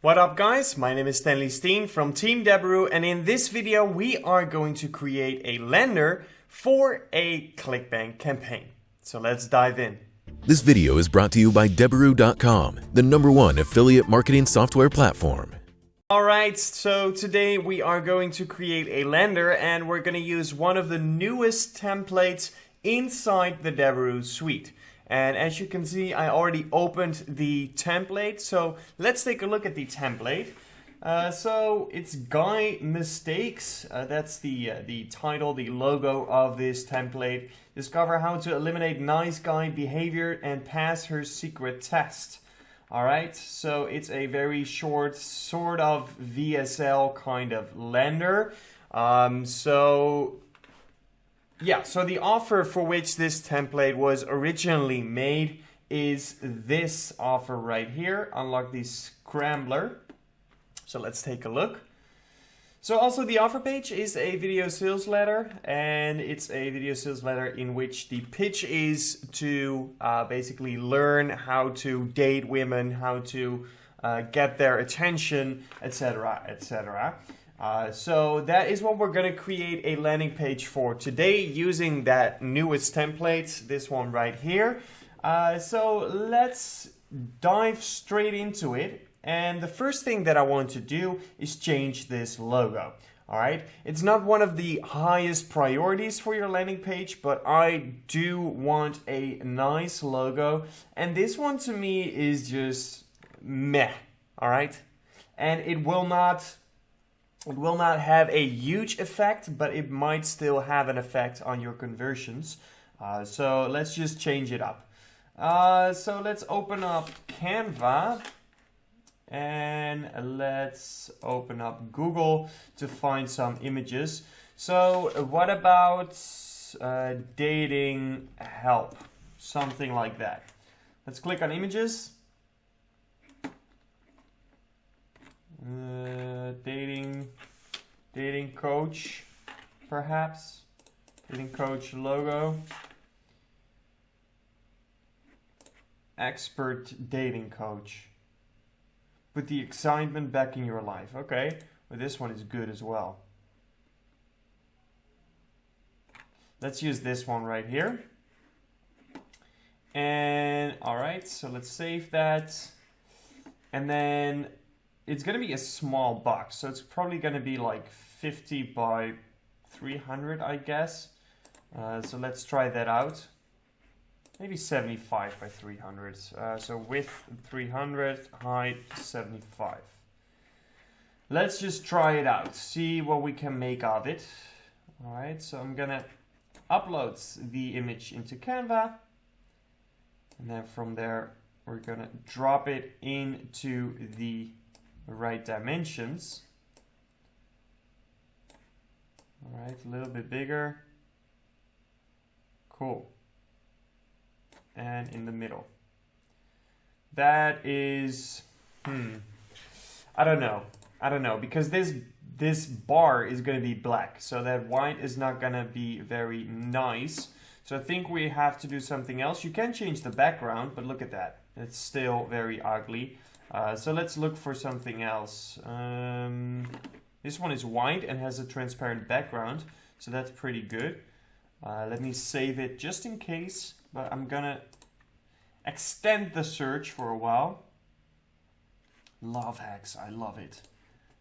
What up guys, my name is Stanley Steen from Team Deberoo, and in this video we are going to create a lender for a ClickBank campaign. So let's dive in. This video is brought to you by Deberoo.com, the #1 affiliate marketing software platform. Alright, so today we are going to create a lender and we're going to use one of the newest templates inside the Deberoo suite. And as you can see, I already opened the template, so let's take a look at the template. So it's Guy Mistakes, that's the title, the logo of this template. Discover how to eliminate nice guy behavior and pass her secret test. Alright, so it's a very short, sort of VSL kind of lender. So the offer for which this template was originally made is this offer right here. Unlock the Scrambler. So let's take a look. So also the offer page is a video sales letter, and it's a video sales letter in which the pitch is to basically learn how to date women, how to get their attention, etc., etc. So that is what we're going to create a landing page for today using that newest template, this one right here. So let's dive straight into it. And the first thing that I want to do is change this logo. Alright, it's not one of the highest priorities for your landing page, but I do want a nice logo. And this one to me is just meh. Alright, and it will not have a huge effect, but it might still have an effect on your conversions. So let's just change it up. So let's open up Canva and let's open up Google to find some images. So what about dating help? Something like that. Let's click on images. Dating coach, perhaps. Dating coach logo. Expert dating coach. Put the excitement back in your life. Okay, well, this one is good as well. Let's use this one right here. And alright, so let's save that. And then it's going to be a small box, so it's probably going to be like 50 by 300, I guess. So let's try that out. Maybe 75 by 300. So width 300, height 75. Let's just try it out, see what we can make of it. Alright, so I'm going to upload the image into Canva. And then from there, we're going to drop it into the right dimensions. All right, a little bit bigger. Cool. And in the middle. That is, I don't know, because this bar is going to be black, so that white is not going to be very nice. So I think we have to do something else. You can change the background, but look at that. It's still very ugly. So let's look for something else. This one is white and has a transparent background, so that's pretty good. Let me save it just in case, but I'm gonna extend the search for a while. Love hacks, I love it.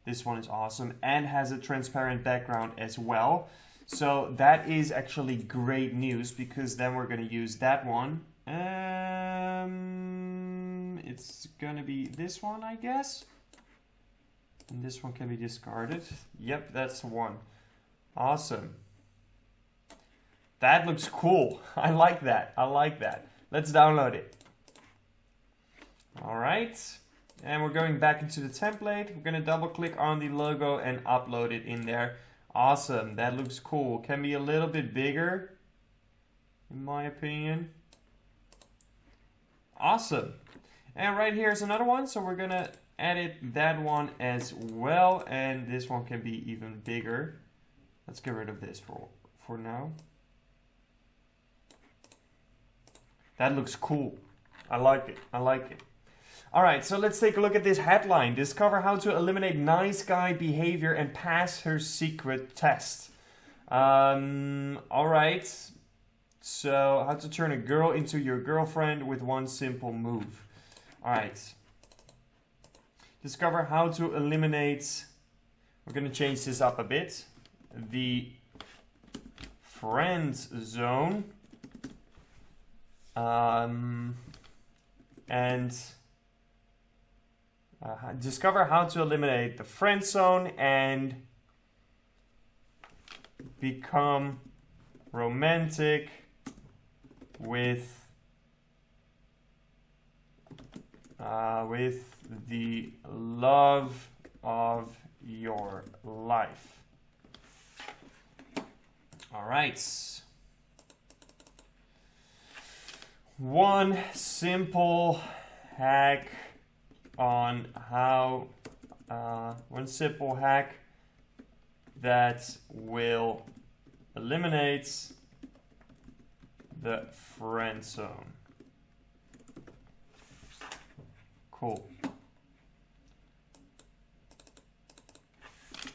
This one is awesome and has a transparent background as well. So that is actually great news, because then we're gonna use that one. It's gonna be this one, I guess. And this one can be discarded. Yep, that's the one. Awesome. That looks cool. I like that. I like that. Let's download it. Alright. And we're going back into the template. We're gonna double click on the logo and upload it in there. Awesome. That looks cool. Can be a little bit bigger, in my opinion. Awesome. And right here is another one, so we're gonna edit that one as well, and this one can be even bigger. Let's get rid of this for now. That looks cool. I like it. I like it. All right, so let's take a look at this headline. Discover how to eliminate nice guy behavior and pass her secret test. All right. So, how to turn a girl into your girlfriend with one simple move. All right. Discover how to eliminate, we're going to change this up a bit, the friend zone. And discover how to eliminate the friend zone and become romantic with the love of your life. All right. One simple hack on how, one simple hack that will eliminate the friend zone. Cool.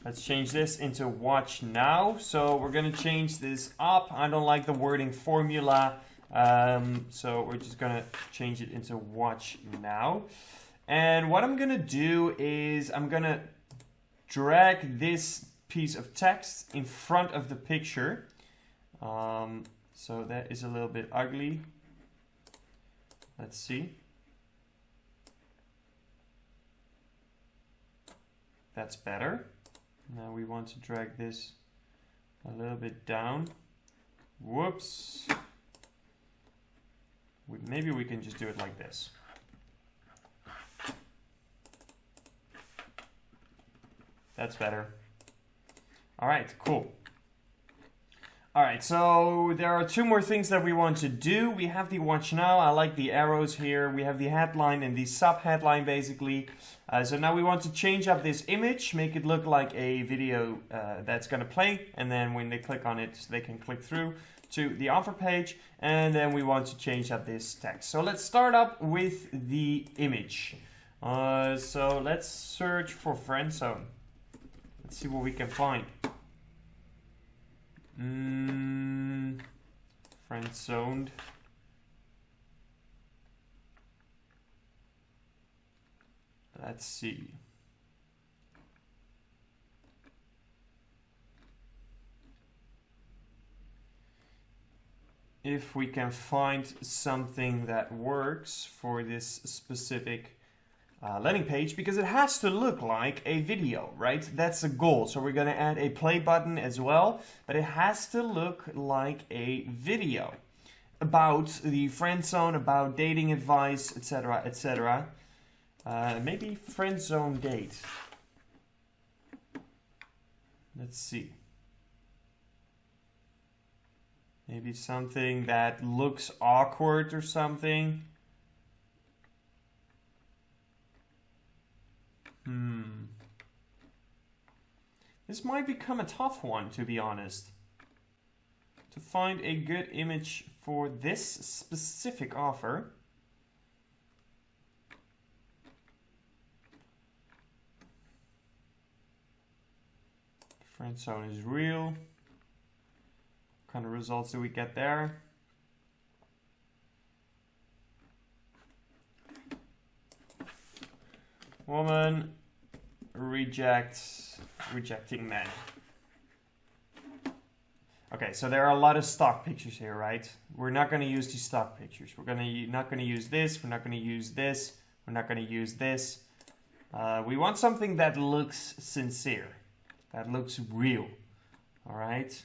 Let's change this into watch now. So we're going to change this up. I don't like the wording formula. So we're just going to change it into watch now. And what I'm going to do is I'm going to drag this piece of text in front of the picture. So that is a little bit ugly. Let's see. That's better. Now we want to drag this a little bit down. Whoops. Maybe we can just do it like this. That's better. All right, cool. All right, so there are two more things that we want to do. We have the watch now. I like the arrows here. We have the headline and the sub-headline, basically. So now we want to change up this image, make it look like a video that's going to play. And then when they click on it, they can click through to the offer page. And then we want to change up this text. So let's start up with the image. So let's search for friend zone. Let's see what we can find. Friend zoned. Let's see. If we can find something that works for this specific landing page, because it has to look like a video, right? That's the goal. So we're going to add a play button as well, but it has to look like a video about the friend zone, about dating advice, etc., etc. Maybe friend zone date. Let's see. Maybe something that looks awkward or something. This might become a tough one, to be honest. To find a good image for this specific offer. Friend zone is real. What kind of results do we get there? Woman rejecting men. Okay, so there are a lot of stock pictures here, right? We're not going to use these stock pictures. We're not going to use this. We're not going to use this. We're not going to use this. We want something that looks sincere, that looks real. All right.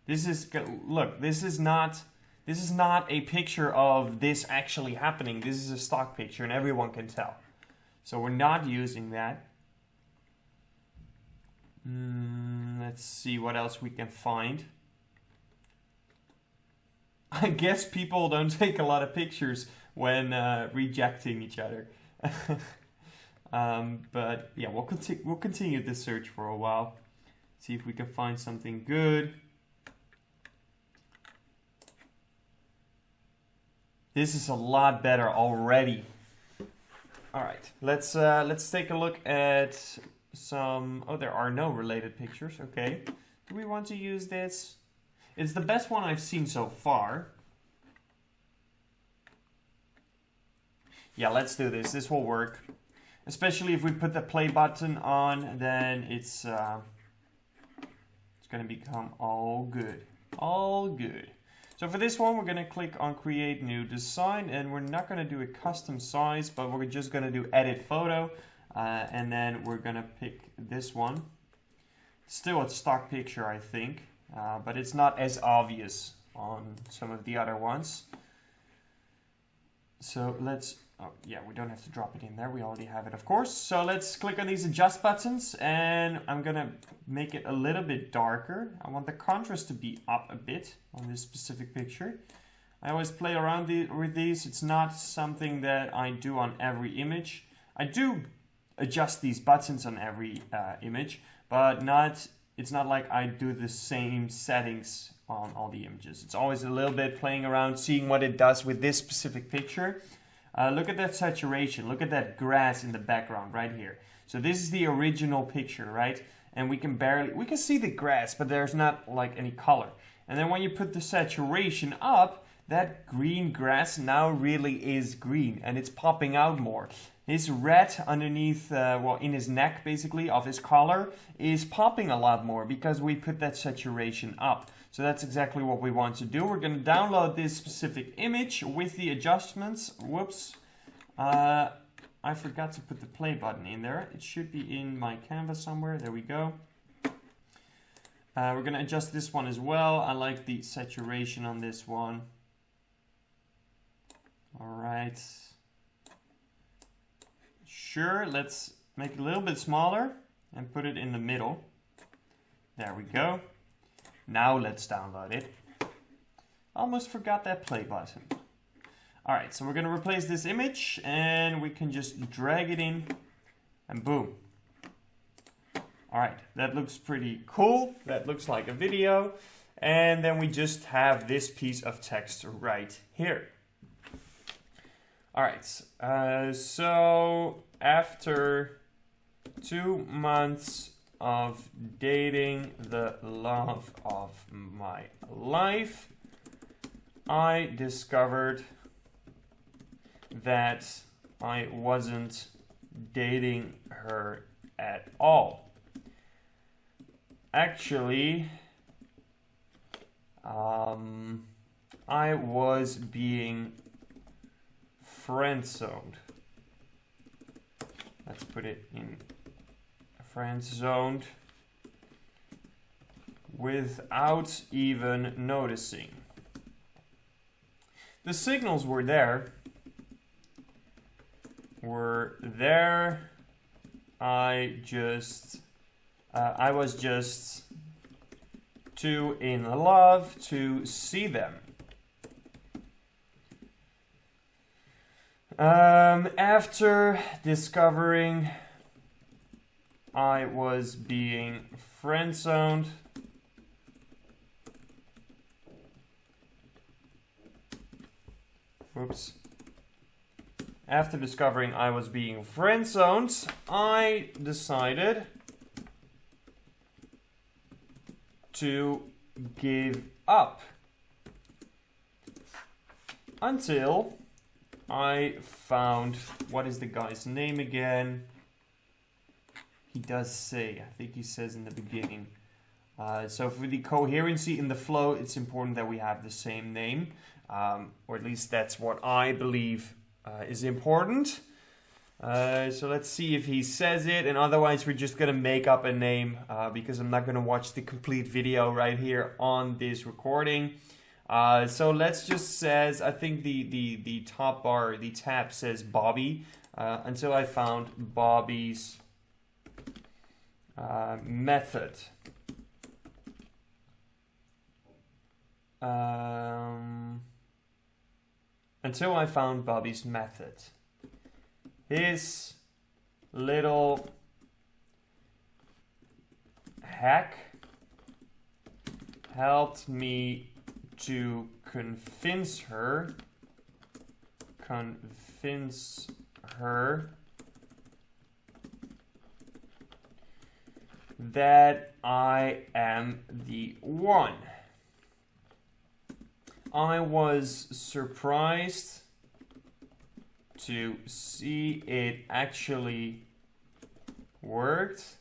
This is not a picture of this actually happening. This is a stock picture, and everyone can tell. So we're not using that. Let's see what else we can find. I guess people don't take a lot of pictures when rejecting each other. But yeah, we'll continue this search for a while. See if we can find something good. This is a lot better already. All right, let's take a look at some. Oh, there are no related pictures. Okay, do we want to use this? It's the best one I've seen so far. Yeah, let's do this. This will work. Especially if we put the play button on, then it's going to become all good. All good. So for this one, we're going to click on Create New Design, and we're not going to do a custom size, but we're just going to do Edit Photo, and then we're going to pick this one. Still a stock picture, I think, but it's not as obvious on some of the other ones. So let's, oh yeah, we don't have to drop it in there. We already have it, of course. So let's click on these adjust buttons, and I'm gonna make it a little bit darker. I want the contrast to be up a bit on this specific picture. I always play around with these. It's not something that I do on every image. I do adjust these buttons on every image, but it's not like I do the same settings on all the images. It's always a little bit playing around, seeing what it does with this specific picture. Look at that saturation. Look at that grass in the background right here. So this is the original picture, right? And we can see the grass, but there's not like any color. And then when you put the saturation up, that green grass now really is green, and it's popping out more. His red underneath, well, in his neck basically, of his collar, is popping a lot more because we put that saturation up. So that's exactly what we want to do. We're going to download this specific image with the adjustments. Whoops. I forgot to put the play button in there. It should be in my canvas somewhere. There we go. We're going to adjust this one as well. I like the saturation on this one. All right. Sure, let's make it a little bit smaller and put it in the middle. There we go. Now let's download it. Almost forgot that play button. All right, so we're going to replace this image, and we can just drag it in, and boom. All right, that looks pretty cool. That looks like a video. And then we just have this piece of text right here. All right, so after 2 months of dating the love of my life, I discovered that I wasn't dating her at all. Actually, I was being friend-zoned. Let's put it in friend-zoned without even noticing. The signals were there. I was just too in love to see them. After discovering I was being friend-zoned, After discovering I was being friend-zoned, I decided to give up until I found, what is the guy's name again? He does say, I think he says in the beginning. So for the coherency in the flow, it's important that we have the same name, or at least that's what I believe is important. So let's see if he says it, and otherwise we're just gonna make up a name because I'm not gonna watch the complete video right here on this recording. So let's just says, I think the top bar, the tab says Bobby, until I found Bobby's method. Until I found Bobby's method. His little hack helped me to convince her that I am the one. I was surprised to see it actually worked,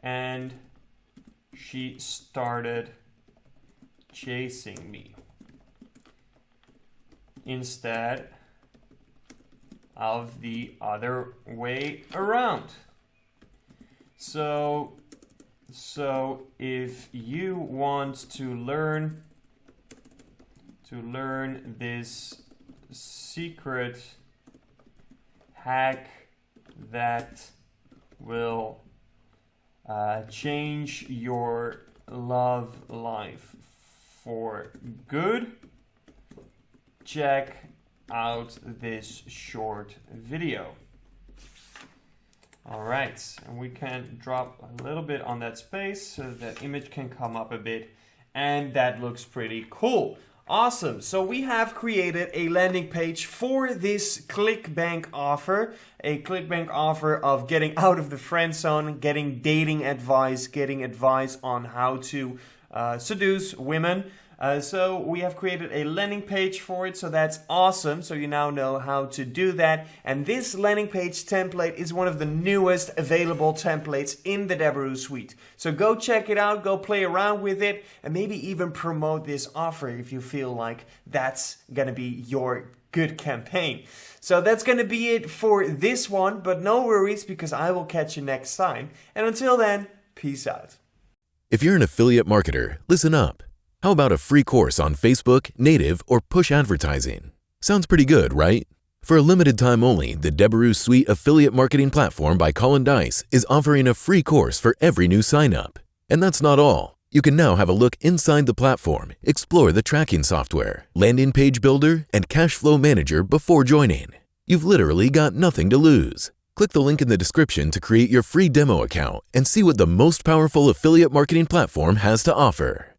and she started chasing me instead of the other way around. So if you want to learn this secret hack that will change your love life for good, check out this short video. Alright, and we can drop a little bit on that space so that image can come up a bit, and that looks pretty cool. Awesome, so we have created a landing page for this ClickBank offer, a ClickBank offer of getting out of the friend zone, getting dating advice, getting advice on how to seduce women. So we have created a landing page for it, so that's awesome. So you now know how to do that. And this landing page template is one of the newest available templates in the Deberoo suite. So go check it out, go play around with it, and maybe even promote this offer if you feel like that's gonna be your good campaign. So that's gonna be it for this one, but no worries because I will catch you next time. And until then, peace out. If you're an affiliate marketer, listen up. How about a free course on Facebook, native, or push advertising? Sounds pretty good, right? For a limited time only, the Deberoo Suite Affiliate Marketing Platform by Colin Dice is offering a free course for every new sign-up. And that's not all. You can now have a look inside the platform, explore the tracking software, landing page builder, and cash flow manager before joining. You've literally got nothing to lose. Click the link in the description to create your free demo account and see what the most powerful affiliate marketing platform has to offer.